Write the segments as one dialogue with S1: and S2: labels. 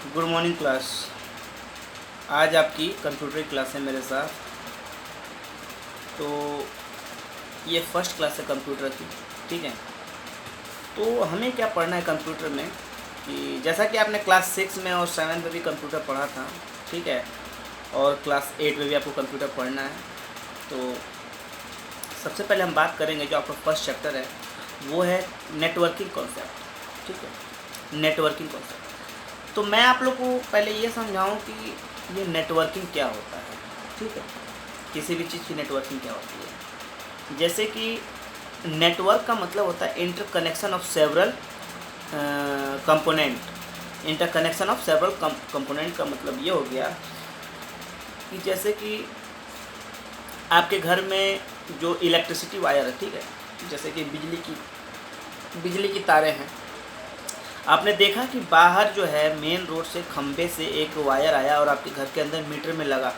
S1: Good morning class. आज आपकी computer की क्लास है मेरे साथ। तो ये फर्स्ट क्लास है कंप्यूटर की, ठीक है। तो हमें क्या पढ़ना है कंप्यूटर में कि जैसा कि आपने क्लास 6 में और 7 में भी कंप्यूटर पढ़ा था, ठीक है, और क्लास 8 में भी आपको कंप्यूटर पढ़ना है। तो सबसे पहले हम बात करेंगे, जो आपका फर्स्ट चैप्टर है वो है नेटवर्किंग कॉन्सेप्ट, ठीक है, नेटवर्किंग कॉन्सेप्ट। तो मैं आप लोग को पहले ये समझाऊं कि ये नेटवर्किंग क्या होता है, ठीक है, किसी भी चीज़ की नेटवर्किंग क्या होती है। जैसे कि नेटवर्क का मतलब होता है interconnection of several component. Interconnection of several component का मतलब ये हो गया कि जैसे कि आपके घर में जो इलेक्ट्रिसिटी वायर है, ठीक है, जैसे कि बिजली की तारें हैं। आपने देखा कि बाहर जो है मेन रोड से खंबे से एक वायर आया और आपके घर के अंदर मीटर में लगा,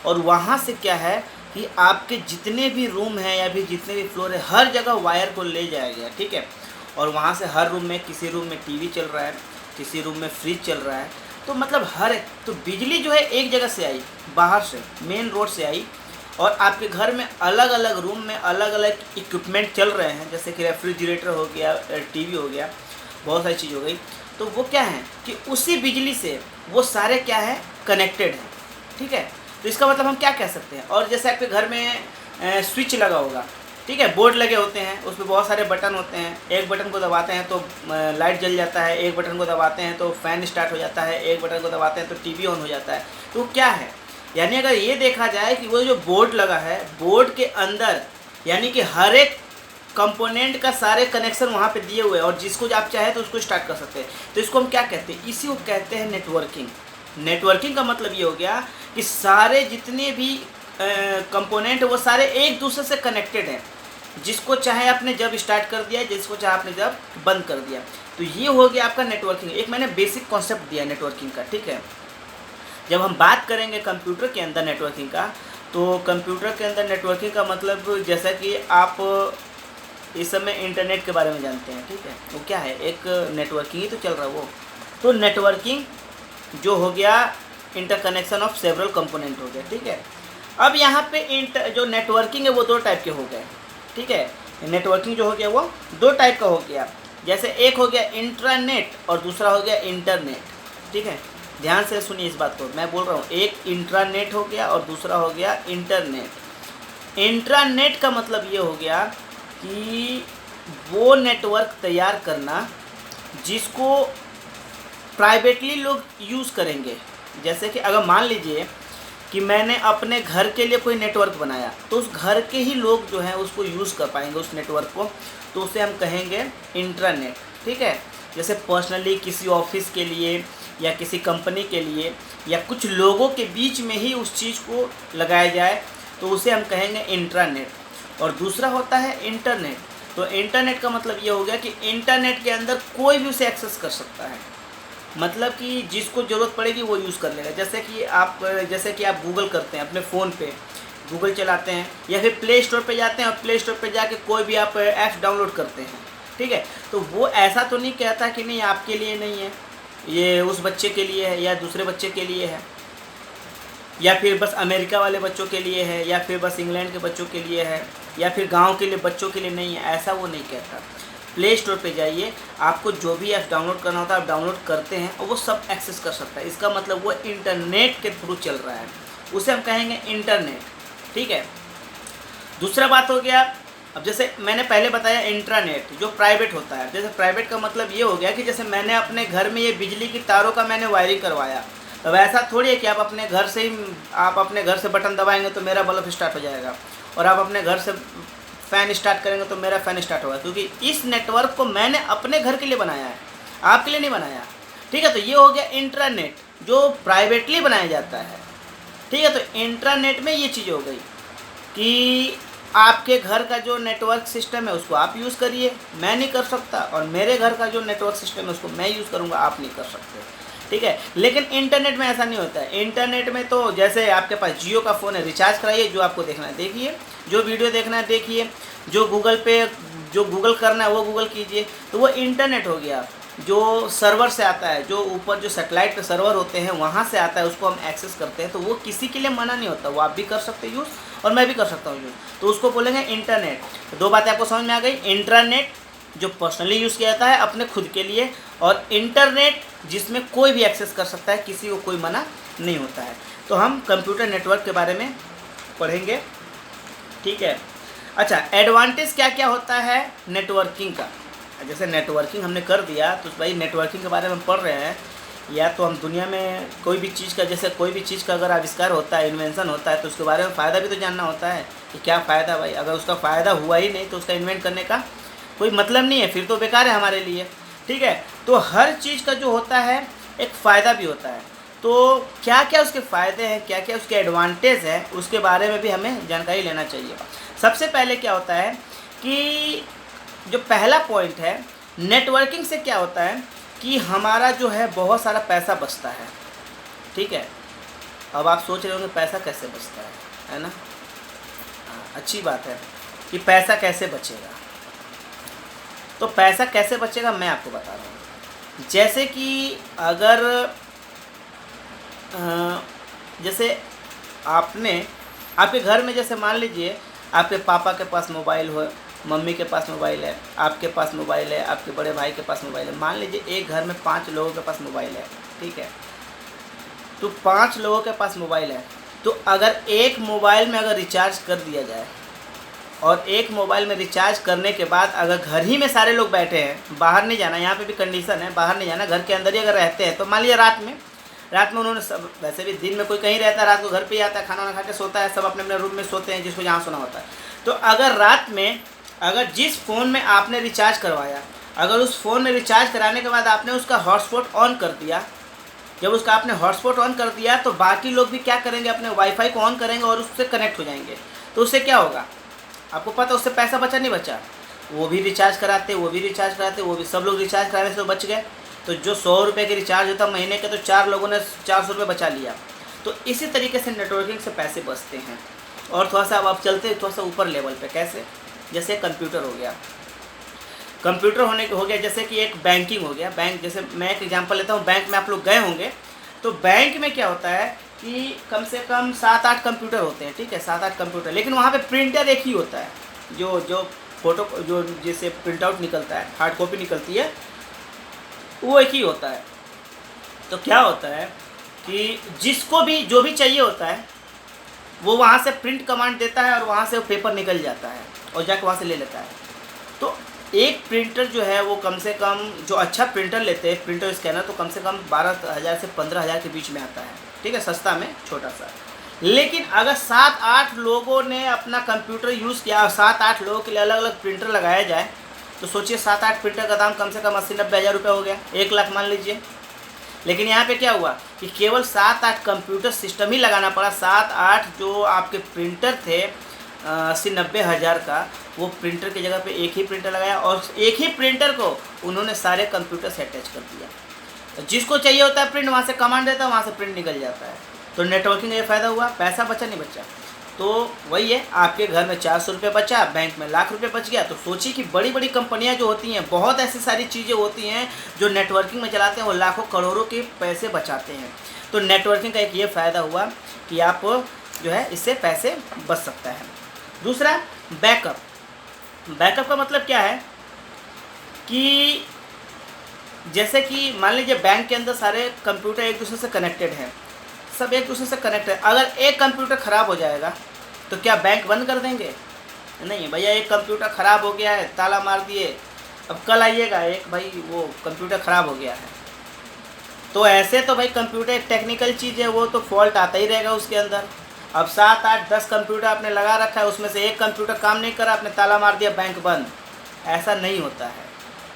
S1: और वहाँ से क्या है कि आपके जितने भी रूम हैं या फिर जितने भी फ्लोर है, हर जगह वायर को ले जाया गया, ठीक है। और वहाँ से हर रूम में, किसी रूम में टीवी चल रहा है, किसी रूम में फ्रिज चल रहा है। तो मतलब तो बिजली जो है एक जगह से आई, बाहर से मेन रोड से आई, और आपके घर में अलग अलग रूम में अलग अलग इक्विपमेंट चल रहे हैं, जैसे कि रेफ्रिजरेटर हो गया, टीवी हो गया, बहुत सारी चीज़ हो गई। तो वो क्या है कि उसी बिजली से वो सारे क्या है, कनेक्टेड हैं, ठीक है। तो इसका मतलब हम क्या कह सकते हैं। और जैसे आपके घर में स्विच लगा होगा, ठीक है, बोर्ड लगे होते हैं, उसमें बहुत सारे बटन होते हैं। एक बटन को दबाते हैं तो लाइट जल जाता है, एक बटन को दबाते हैं तो फैन स्टार्ट हो जाता है, एक बटन को दबाते हैं तो टीवी ऑन हो जाता है। तो क्या है, यानी अगर ये देखा जाए कि वो जो बोर्ड लगा है, बोर्ड के अंदर यानी कि हर एक कंपोनेंट का सारे कनेक्शन वहाँ पे दिए हुए हैं, और जिसको आप चाहे तो उसको स्टार्ट कर सकते हैं। तो इसको हम क्या कहते हैं, इसी को कहते हैं नेटवर्किंग। नेटवर्किंग का मतलब ये हो गया कि सारे जितने भी कंपोनेंट वो सारे एक दूसरे से कनेक्टेड हैं, जिसको चाहे आपने जब स्टार्ट कर दिया, जिसको चाहे आपने जब बंद कर दिया। तो ये हो गया आपका नेटवर्किंग। एक मैंने बेसिक कॉन्सेप्ट दिया नेटवर्किंग का, ठीक है। जब हम बात करेंगे कंप्यूटर के अंदर नेटवर्किंग का, तो कंप्यूटर के अंदर नेटवर्किंग का मतलब जैसा कि आप इस समय इंटरनेट के बारे में जानते हैं, ठीक है, वो क्या है, एक नेटवर्किंग ही तो चल रहा है वो। तो नेटवर्किंग जो हो गया इंटरकनेक्शन ऑफ सेवरल कंपोनेंट हो गया, ठीक है। अब यहाँ पे जो नेटवर्किंग है वो दो टाइप के हो गए, ठीक है। नेटवर्किंग जो हो गया वो दो टाइप का हो गया। जैसे एक हो गया इंट्रानेट और दूसरा हो गया इंटरनेट, ठीक है। ध्यान से सुनिए इस बात को, मैं बोल रहा हूँ, एक इंट्रानेट हो गया और दूसरा हो गया इंटरनेट। इंट्रानेट का मतलब ये हो गया कि वो नेटवर्क तैयार करना जिसको प्राइवेटली लोग यूज़ करेंगे। जैसे कि अगर मान लीजिए कि मैंने अपने घर के लिए कोई नेटवर्क बनाया, तो उस घर के ही लोग जो हैं उसको यूज़ कर पाएंगे उस नेटवर्क को, तो उसे हम कहेंगे इंट्रानेट, ठीक है। जैसे पर्सनली किसी ऑफिस के लिए या किसी कंपनी के लिए या कुछ लोगों के बीच में ही उस चीज़ को लगाया जाए, तो उसे हम कहेंगे इंट्रानेट। और दूसरा होता है इंटरनेट। तो इंटरनेट का मतलब ये हो गया कि इंटरनेट के अंदर कोई भी उसे एक्सेस कर सकता है, मतलब कि जिसको ज़रूरत पड़ेगी वो यूज़ कर लेगा। जैसे कि आप गूगल करते हैं अपने फ़ोन पे, गूगल चलाते हैं, या फिर प्ले स्टोर पे जाते हैं और प्ले स्टोर पे जाके कोई भी आप ऐप्स डाउनलोड करते हैं, ठीक है। तो वो ऐसा तो नहीं कहता कि नहीं आपके लिए नहीं है, ये उस बच्चे के लिए है या दूसरे बच्चे के लिए है, या फिर बस अमेरिका वाले बच्चों के लिए है, या फिर बस इंग्लैंड के बच्चों के लिए है, या फिर गांव के लिए बच्चों के लिए नहीं है, ऐसा वो नहीं कहता। प्ले स्टोर पे जाइए, आपको जो भी ऐप डाउनलोड करना होता है आप डाउनलोड करते हैं और वो सब एक्सेस कर सकता है। इसका मतलब वो इंटरनेट के थ्रू चल रहा है, उसे हम कहेंगे इंटरनेट, ठीक है। दूसरा बात हो गया, अब जैसे मैंने पहले बताया इंट्रानेट जो प्राइवेट होता है। जैसे प्राइवेट का मतलब ये हो गया कि जैसे मैंने अपने घर में ये बिजली की तारों का मैंने वायरिंग करवाया, अब ऐसा थोड़ी है कि आप अपने घर से बटन दबाएंगे तो मेरा बल्ब स्टार्ट हो जाएगा, और आप अपने घर से फ़ैन स्टार्ट करेंगे तो मेरा फ़ैन स्टार्ट होगा, क्योंकि इस नेटवर्क को मैंने अपने घर के लिए बनाया है, आपके लिए नहीं बनाया, ठीक है। तो ये हो गया इंट्रानेट जो प्राइवेटली बनाया जाता है, ठीक है। तो इंट्रानेट में ये चीज़ हो गई कि आपके घर का जो नेटवर्क सिस्टम है उसको आप यूज़ करिए, मैं नहीं कर सकता, और मेरे घर का जो नेटवर्क सिस्टम है उसको मैं यूज़ करूँगा, आप नहीं कर सकते, ठीक है। लेकिन इंटरनेट में ऐसा नहीं होता है। इंटरनेट में तो जैसे आपके पास जियो का फ़ोन है, रिचार्ज कराइए, जो आपको देखना है देखिए, जो वीडियो देखना है देखिए, जो गूगल करना है वो गूगल कीजिए, तो वो इंटरनेट हो गया। जो सर्वर से आता है, जो ऊपर जो सेटेलाइट पे सर्वर होते हैं वहाँ से आता है, उसको हम एक्सेस करते हैं, तो वो किसी के लिए मना नहीं होता, वो आप भी कर सकते हैं यूज़ और मैं भी कर सकता हूँ यूज़। तो उसको बोलेंगे इंटरनेट। दो बातें आपको समझ में आ गई, इंट्रानेट जो पर्सनली यूज़ किया जाता है अपने खुद के लिए, और इंटरनेट जिसमें कोई भी एक्सेस कर सकता है, किसी को कोई मना नहीं होता है। तो हम कंप्यूटर नेटवर्क के बारे में पढ़ेंगे, ठीक है। अच्छा, एडवांटेज क्या क्या होता है नेटवर्किंग का। जैसे नेटवर्किंग हमने कर दिया तो भाई नेटवर्किंग के बारे में पढ़ रहे हैं, या तो हम दुनिया में कोई भी चीज़ का, जैसे कोई भी चीज़ का अगर आविष्कार होता है, इन्वेंशन होता है, तो उसके बारे में फ़ायदा भी तो जानना होता है कि क्या फ़ायदा भाई। अगर उसका फ़ायदा हुआ ही नहीं तो उसका इन्वेंट करने का कोई मतलब नहीं है, फिर तो बेकार है हमारे लिए, ठीक है। तो हर चीज़ का जो होता है एक फ़ायदा भी होता है, तो क्या क्या उसके फ़ायदे हैं, क्या क्या उसके एडवांटेज हैं, उसके बारे में भी हमें जानकारी लेना चाहिए। सबसे पहले क्या होता है कि जो पहला पॉइंट है, नेटवर्किंग से क्या होता है कि हमारा जो है बहुत सारा पैसा बचता है, ठीक है। अब आप सोच रहे होंगे पैसा कैसे बचता है ना। अच्छी बात है कि पैसा कैसे बचेगा। तो पैसा कैसे बचेगा मैं आपको बता रहा हूँ। जैसे कि अगर जैसे आपके घर में, जैसे मान लीजिए आपके पापा के पास मोबाइल हो, मम्मी के पास मोबाइल है, आपके पास मोबाइल है, आपके बड़े भाई के पास मोबाइल है। मान लीजिए एक घर में 5 लोगों के पास मोबाइल है, ठीक है। तो 5 लोगों के पास मोबाइल है, तो अगर एक मोबाइल में अगर रिचार्ज कर दिया जाए, और एक मोबाइल में रिचार्ज करने के बाद अगर घर ही में सारे लोग बैठे हैं, बाहर नहीं जाना, यहाँ पे भी कंडीशन है, बाहर नहीं जाना, घर के अंदर ही अगर रहते हैं, तो मान लीजिए रात में उन्होंने सब, वैसे भी दिन में कोई कहीं रहता है, रात को घर पे ही आता है, खाना वाना खा के सोता है, सब अपने अपने रूम में सोते हैं, जिसको जहाँ सोना होता है। तो अगर रात में अगर जिस फ़ोन में आपने रिचार्ज करवाया, अगर उस फ़ोन में रिचार्ज कराने के बाद आपने उसका हॉटस्पॉट ऑन कर दिया, जब उसका आपने हॉटस्पॉट ऑन कर दिया तो बाकी लोग भी क्या करेंगे, अपने वाईफाई को ऑन करेंगे और उससे कनेक्ट हो जाएंगे। तो उससे क्या होगा आपको पता, उससे पैसा बचा नहीं बचा, वो भी रिचार्ज कराते, वो भी सब लोग रिचार्ज कराने से तो बच गए। तो जो 100 रुपये की रिचार्ज होता महीने के, तो 4 लोगों ने 400 रुपये बचा लिया। तो इसी तरीके से नेटवर्किंग से पैसे बचते हैं। और थोड़ा सा अब आप चलते हैं थोड़ा सा ऊपर लेवल पे, कैसे, जैसे कंप्यूटर हो गया, हो गया जैसे कि एक बैंकिंग हो गया। बैंक, जैसे मैं एक एग्जांपल लेता हूँ, बैंक में आप लोग गए होंगे, तो बैंक में क्या होता है कि कम से कम 7-8 कंप्यूटर होते हैं, ठीक है, 7-8 कंप्यूटर, लेकिन वहाँ पे प्रिंटर एक ही होता है, जो फोटो, जो जैसे प्रिंट आउट निकलता है, हार्ड कॉपी निकलती है, वो एक ही होता है। तो क्या होता है कि जिसको भी जो भी चाहिए होता है, वो वहाँ से प्रिंट कमांड देता है और वहाँ से वो पेपर निकल जाता है और जाके वहाँ से ले लेता है। तो एक प्रिंटर जो है वो कम से कम, जो अच्छा प्रिंटर लेते हैं, प्रिंटर स्कैनर, तो कम से कम 12,000 से 15,000 के बीच में आता है, ठीक है, सस्ता में, छोटा सा। लेकिन अगर 7-8 लोगों ने अपना कंप्यूटर यूज़ किया और 7-8 लोगों के लिए अलग अलग प्रिंटर लगाया जाए, तो सोचिए 7-8 प्रिंटर का दाम कम से कम 80-90 हज़ार रुपये हो गया, 1 लाख मान लीजिए। लेकिन यहाँ पे क्या हुआ कि केवल 7-8 कंप्यूटर सिस्टम ही लगाना पड़ा। 7-8 जो आपके प्रिंटर थे 80-90 हज़ार का, वो प्रिंटर की जगह पे एक ही प्रिंटर लगाया और एक ही प्रिंटर को उन्होंने सारे कंप्यूटर से अटैच कर दिया। तो जिसको चाहिए होता है प्रिंट, वहाँ से कमांड देता है, वहाँ से प्रिंट निकल जाता है। तो नेटवर्किंग का ये फ़ायदा हुआ, पैसा बचा नहीं बचा। तो वही है, आपके घर में 400 रुपये बचा, बैंक में लाख रुपये बच गया। तो सोचिए कि बड़ी बड़ी कंपनियां जो होती हैं, बहुत ऐसी सारी चीज़ें होती हैं जो नेटवर्किंग में चलाते हैं, वो लाखों करोड़ों के पैसे बचाते हैं। तो नेटवर्किंग का एक ये फ़ायदा हुआ कि आप जो है इससे पैसे बच सकता है। दूसरा, बैकअप। बैकअप का मतलब क्या है कि जैसे कि मान लीजिए बैंक के अंदर सारे कंप्यूटर एक दूसरे से कनेक्टेड हैं, सब एक दूसरे से कनेक्ट है। अगर एक कंप्यूटर ख़राब हो जाएगा तो क्या बैंक बंद कर देंगे? नहीं भैया, एक कंप्यूटर ख़राब हो गया है, ताला मार दिए, अब कल आइएगा, एक भाई वो कंप्यूटर ख़राब हो गया है। तो ऐसे तो भाई कंप्यूटर एक टेक्निकल चीज़ है, वो तो फॉल्ट आता ही रहेगा उसके अंदर। अब 7-8-10 कंप्यूटर आपने लगा रखा है, उसमें से एक कंप्यूटर काम नहीं करा, आपने ताला मार दिया, बैंक बंद। ऐसा नहीं होता है।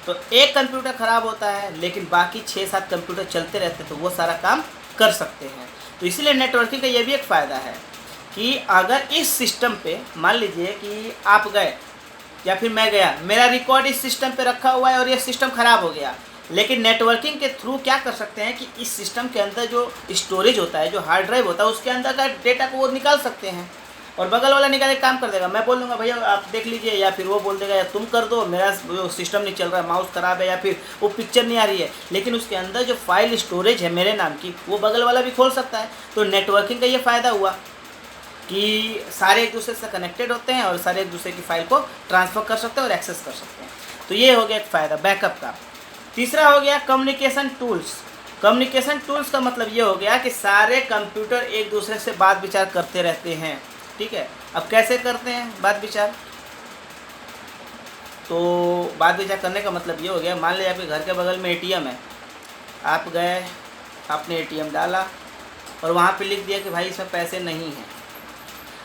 S1: तो एक कंप्यूटर ख़राब होता है लेकिन बाकी 6-7 कंप्यूटर चलते रहते हैं, तो वो सारा काम कर सकते हैं। तो इसीलिए नेटवर्किंग का ये भी एक फ़ायदा है कि अगर इस सिस्टम पे मान लीजिए कि आप गए या फिर मैं गया, मेरा रिकॉर्ड इस सिस्टम पे रखा हुआ है और ये सिस्टम ख़राब हो गया, लेकिन नेटवर्किंग के थ्रू क्या कर सकते हैं कि इस सिस्टम के अंदर जो स्टोरेज होता है, जो हार्ड ड्राइव होता है, उसके अंदर का डेटा को वो निकाल सकते हैं। और बगल वाला निकाल के काम कर देगा। मैं बोल दूंगा भैया आप देख लीजिए, या फिर वो बोल देगा या तुम कर दो, मेरा वो सिस्टम नहीं चल रहा है, माउस ख़राब है, या फिर वो पिक्चर नहीं आ रही है। लेकिन उसके अंदर जो फाइल स्टोरेज है मेरे नाम की, वो बगल वाला भी खोल सकता है। तो नेटवर्किंग का ये फ़ायदा हुआ कि सारे एक दूसरे से कनेक्टेड होते हैं और सारे एक दूसरे की फ़ाइल को ट्रांसफ़र कर सकते हैं और एक्सेस कर सकते हैं। तो ये हो गया एक फ़ायदा बैकअप का। तीसरा हो गया कम्युनिकेशन टूल्स। कम्युनिकेशन टूल्स का मतलब ये हो गया कि सारे कंप्यूटर एक दूसरे से बात विचार करते रहते हैं, ठीक है। अब कैसे करते हैं बात विचार? तो बात विचार करने का मतलब ये हो गया, मान लीजिए आपके घर के बगल में एटीएम है, आप गए, आपने एटीएम डाला और वहाँ पे लिख दिया कि भाई इसमें पैसे नहीं हैं।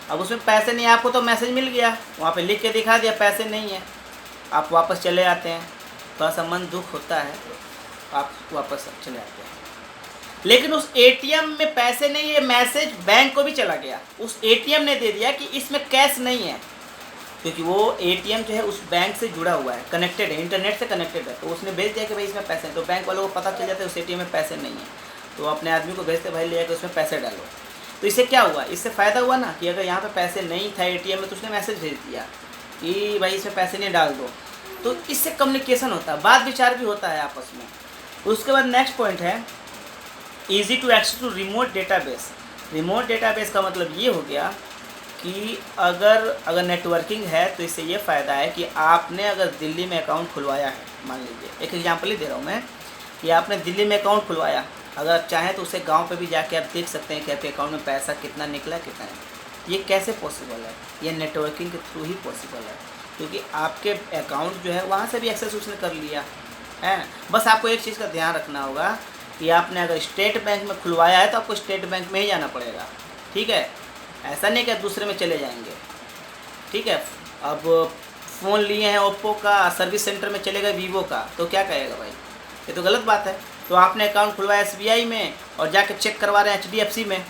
S1: अब उसमें पैसे नहीं, आपको तो मैसेज मिल गया, वहाँ पे लिख के दिखा दिया पैसे नहीं है, आप वापस चले आते हैं, थोड़ा सा मन दुख होता है, आप वापस चले आते हैं। लेकिन उस एटीएम में पैसे नहीं है, मैसेज बैंक को भी चला गया, उस एटीएम ने दे दिया कि इसमें कैश नहीं है, क्योंकि वो एटीएम जो है उस बैंक से जुड़ा हुआ है, कनेक्टेड है, इंटरनेट से कनेक्टेड है। तो उसने भेज दिया कि भाई इसमें पैसे हैं, तो बैंक वालों को पता चल जाता है उस एटीएम में पैसे नहीं है, तो अपने आदमी को भेजते भाई ले जाकर उसमें पैसे डालो। तो इससे क्या हुआ, इससे फ़ायदा हुआ ना कि अगर यहाँ पे पैसे नहीं था एटीएम में, तो उसने मैसेज भेज दिया कि भाई इसमें पैसे नहीं, डाल दो। तो इससे कम्युनिकेशन होता है, बात विचार भी होता है आपस में। उसके बाद नेक्स्ट पॉइंट है easy to access to remote database. Remote database का मतलब ये हो गया कि अगर नेटवर्किंग है तो इससे ये फ़ायदा है कि आपने अगर दिल्ली में अकाउंट खुलवाया है, मान लीजिए एक एग्जांपल ही दे रहा हूँ मैं, कि आपने दिल्ली में अकाउंट खुलवाया, अगर आप चाहें तो उसे गांव पे भी जाके आप देख सकते हैं कि आपके अकाउंट में पैसा कितना निकला कितना है। ये कैसे पॉसिबल है? ये नेटवर्किंग के थ्रू ही पॉसिबल है, क्योंकि आपके अकाउंट जो है वहाँ से भी एक्सेस उसने कर लिया है। बस आपको एक चीज़ का ध्यान रखना होगा कि आपने अगर स्टेट बैंक में खुलवाया है तो आपको स्टेट बैंक में ही जाना पड़ेगा, ठीक है। ऐसा नहीं कि आप दूसरे में चले जाएंगे, ठीक है। अब फ़ोन लिए हैं ओप्पो का, सर्विस सेंटर में चले गए वीवो का, तो क्या कहेगा भाई, ये तो गलत बात है। तो आपने अकाउंट खुलवाया SBI में और जाके चेक करवा रहे हैं HDFC में,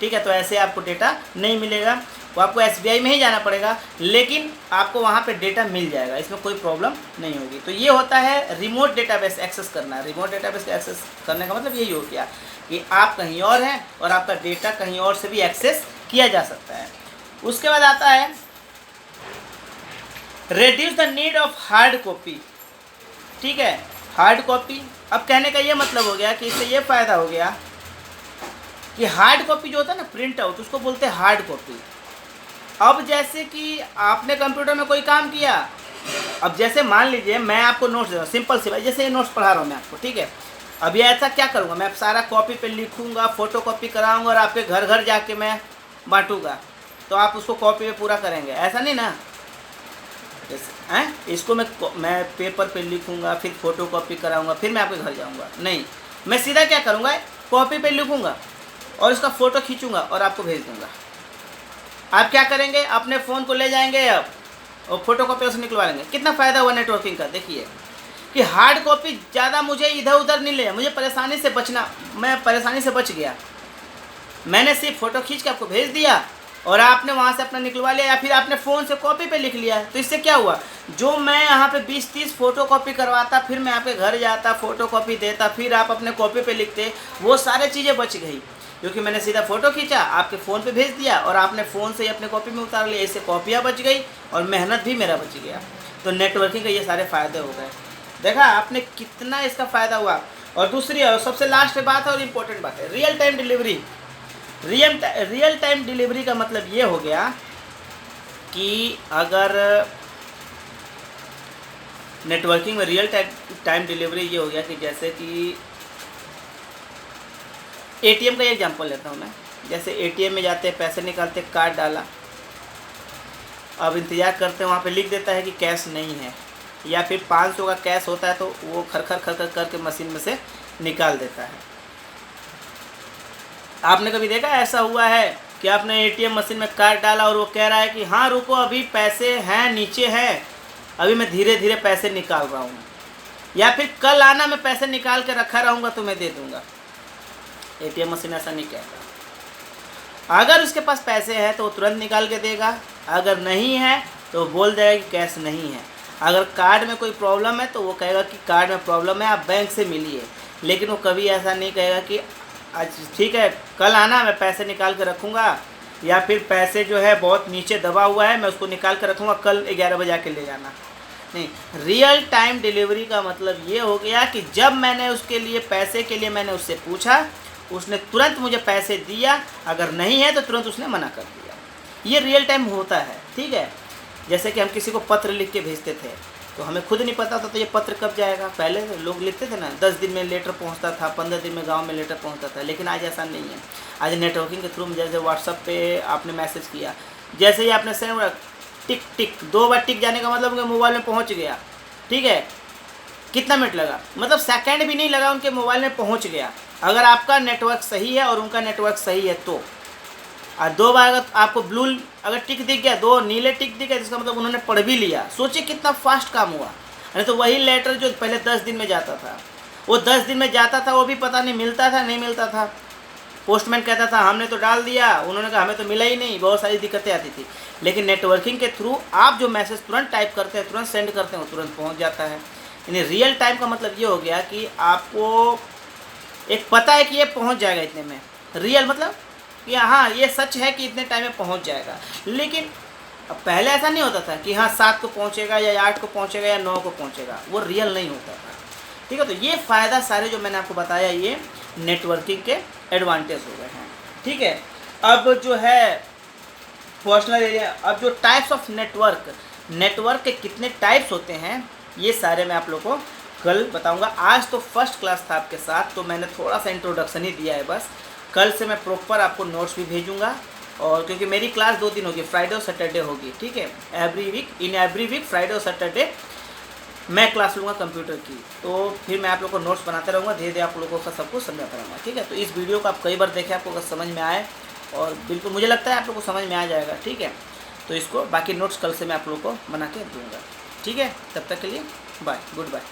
S1: ठीक है, तो ऐसे आपको डेटा नहीं मिलेगा, वो आपको SBI में ही जाना पड़ेगा, लेकिन आपको वहाँ पे डेटा मिल जाएगा, इसमें कोई प्रॉब्लम नहीं होगी। तो ये होता है रिमोट डेटाबेस एक्सेस करना। रिमोट डेटाबेस का एक्सेस करने का मतलब यही हो गया कि आप कहीं और हैं और आपका डेटा कहीं और से भी एक्सेस किया जा सकता है। उसके बाद आता है reduce the need of hard copy, ठीक है, हार्ड कॉपी। अब कहने का ये मतलब हो गया कि इससे ये फ़ायदा हो गया कि हार्ड कॉपी जो होता है ना, प्रिंट आउट, उसको बोलते हैं हार्ड कॉपी। अब जैसे कि आपने कंप्यूटर में कोई काम किया, अब जैसे मान लीजिए मैं आपको नोट्स दे रहा हूँ, सिंपल सी बात, जैसे ये नोट्स पढ़ा रहा हूँ मैं आपको, ठीक है। अब ये ऐसा क्या करूँगा, मैं सारा कॉपी पे लिखूँगा, फ़ोटो कॉपी कराऊँगा और आपके घर घर जाके मैं बांटूँगा, तो आप उसको कॉपी पे पूरा करेंगे, ऐसा नहीं ना। जैसे हैं, इसको मैं पेपर पे लिखूँगा, फिर फ़ोटो कॉपी कराऊँगा, फिर मैं आपके घर जाऊँगा, नहीं, मैं सीधा क्या करूँगा, कॉपी पे लिखूँगा और उसका फ़ोटो खींचूँगा और आपको भेज दूँगा। आप क्या करेंगे, अपने फ़ोन को ले जाएंगे अब और फोटो कॉपी से निकलवा लेंगे। कितना फ़ायदा हुआ नेटवर्किंग का, देखिए कि हार्ड कॉपी ज़्यादा मुझे इधर उधर नहीं ले, मुझे परेशानी से बचना, मैं परेशानी से बच गया। मैंने सिर्फ फ़ोटो खींच के आपको भेज दिया और आपने वहाँ से अपना निकलवा लिया, या फिर आपने फ़ोन से कॉपी पे लिख लिया। तो इससे क्या हुआ, जो मैं यहाँ पे 20-30 फ़ोटो कॉपी करवाता, फिर मैं आपके घर जाता, फ़ोटो कॉपी देता, फिर आप अपने कॉपी पे लिखते, वो सारी चीज़ें बच गई, क्योंकि मैंने सीधा फ़ोटो खींचा, आपके फ़ोन पे भेज दिया और आपने फ़ोन से ही अपने कॉपी में उतार लिया। इससे कॉपियाँ बच गई और मेहनत भी मेरा बच गया। तो नेटवर्किंग के ये सारे फ़ायदे हो गए। देखा आपने कितना इसका फ़ायदा हुआ। और दूसरी और सबसे लास्ट बात है और इम्पोर्टेंट बात है, real time delivery. Real time delivery का मतलब ये हो गया कि अगर नेटवर्किंग में रियल टाइम डिलीवरी ये हो गया कि जैसे कि एटीएम का एग्जांपल लेता हूँ मैं। जैसे एटीएम में जाते हैं, पैसे निकालते, कार्ड डाला, अब इंतज़ार करते हैं, वहाँ पे लिख देता है कि कैश नहीं है, या फिर 500 का कैश होता है तो वो खर करके मशीन में से निकाल देता है। आपने कभी देखा ऐसा हुआ है कि आपने एटीएम मशीन में कार्ड डाला और वो कह रहा है कि हाँ रुको अभी पैसे हैं, नीचे है, अभी मैं धीरे धीरे पैसे निकाल रहा हूँ, या फिर कल आना, मैं पैसे निकाल के रखा रहूँगा तो मैं दे दूँगा। एटीएम मशीन ऐसा नहीं कहता। अगर उसके पास पैसे हैं तो वो तुरंत निकाल के देगा, अगर नहीं है तो बोल देगा कि कैश नहीं है। अगर कार्ड में कोई प्रॉब्लम है तो वो कहेगा कि कार्ड में प्रॉब्लम है, आप बैंक से मिलिए, लेकिन वो कभी ऐसा नहीं कहेगा कि आज ठीक है कल आना, मैं पैसे निकाल के रखूँगा, या फिर पैसे जो है बहुत नीचे दबा हुआ है, मैं उसको निकाल कर रखूँगा, कल 11 बजे आके ले जाना। नहीं, रियल टाइम डिलीवरी का मतलब ये हो गया कि जब मैंने उसके लिए पैसे के लिए मैंने उससे पूछा, उसने तुरंत मुझे पैसे दिया, अगर नहीं है तो तुरंत उसने मना कर दिया। ये रियल टाइम होता है, ठीक है। जैसे कि हम किसी को पत्र लिख के भेजते थे तो हमें खुद नहीं पता था तो ये पत्र कब जाएगा। पहले लोग लिखते थे ना, 10 दिन में लेटर पहुंचता था, 15 दिन में गांव में लेटर पहुंचता था, लेकिन आज ऐसा नहीं है। आज नेटवर्किंग के थ्रू जैसे व्हाट्सएप पे आपने मैसेज किया, जैसे ही आपने सेंड, टिक टिक 2 बार टिक जाने का मतलब उनके मोबाइल में पहुँच गया, ठीक है। कितना मिनट लगा, मतलब सेकेंड भी नहीं लगा, उनके मोबाइल में पहुँच गया। अगर आपका नेटवर्क सही है और उनका नेटवर्क सही है तो। और 2 बार अगर आपको ब्लू अगर टिक दिख गया, 2 नीले टिक दिख गया, जिसका मतलब उन्होंने पढ़ भी लिया। सोचिए कितना फास्ट काम हुआ। नहीं तो वही लेटर जो पहले 10 दिन में जाता था, वो 10 दिन में जाता था, वो भी पता नहीं मिलता था नहीं मिलता था। पोस्टमैन कहता था हमने तो डाल दिया, उन्होंने कहा हमें तो मिला ही नहीं, बहुत सारी दिक्कतें आती थी। लेकिन नेटवर्किंग के थ्रू आप जो मैसेज तुरंत टाइप करते हैं, तुरंत सेंड करते हैं, वो तुरंत पहुँच जाता है। यानी रियल टाइम का मतलब ये हो गया कि आपको एक पता है कि ये पहुंच जाएगा इतने में। रियल मतलब कि हाँ ये सच है कि इतने टाइम में पहुंच जाएगा। लेकिन अब पहले ऐसा नहीं होता था कि हाँ 7 को पहुंचेगा या 8 को पहुंचेगा या 9 को पहुंचेगा, वो रियल नहीं होता था, ठीक है। तो ये फ़ायदा सारे जो मैंने आपको बताया, ये नेटवर्किंग के एडवांटेज हो गए हैं, ठीक है। अब जो है पर्सनल एरिया, अब जो टाइप्स ऑफ नेटवर्क के कितने टाइप्स होते हैं, ये सारे मैं आप लोग को कल बताऊंगा। आज तो फर्स्ट क्लास था आपके साथ, तो मैंने थोड़ा सा इंट्रोडक्शन ही दिया है बस। कल से मैं प्रॉपर आपको नोट्स भी भेजूंगा, और क्योंकि मेरी क्लास 2 दिन होगी, फ्राइडे और सैटरडे होगी, ठीक है। एवरी वीक फ्राइडे और सैटरडे मैं क्लास लूँगा कंप्यूटर की। तो फिर मैं आप लोग को नोट्स बनाते रहूँगा, धीरे धीरे आप लोगों को सब कुछ समझाता रहूँगा, ठीक है। तो इस वीडियो को आप कई बार देखें, आपको अगर समझ में आए, और बिल्कुल मुझे लगता है आप लोग को समझ में आ जाएगा, ठीक है। तो इसको बाकी नोट्स कल से मैं आप लोग को बना के दूँगा, ठीक है। तब तक के लिए बाय, गुड बाय।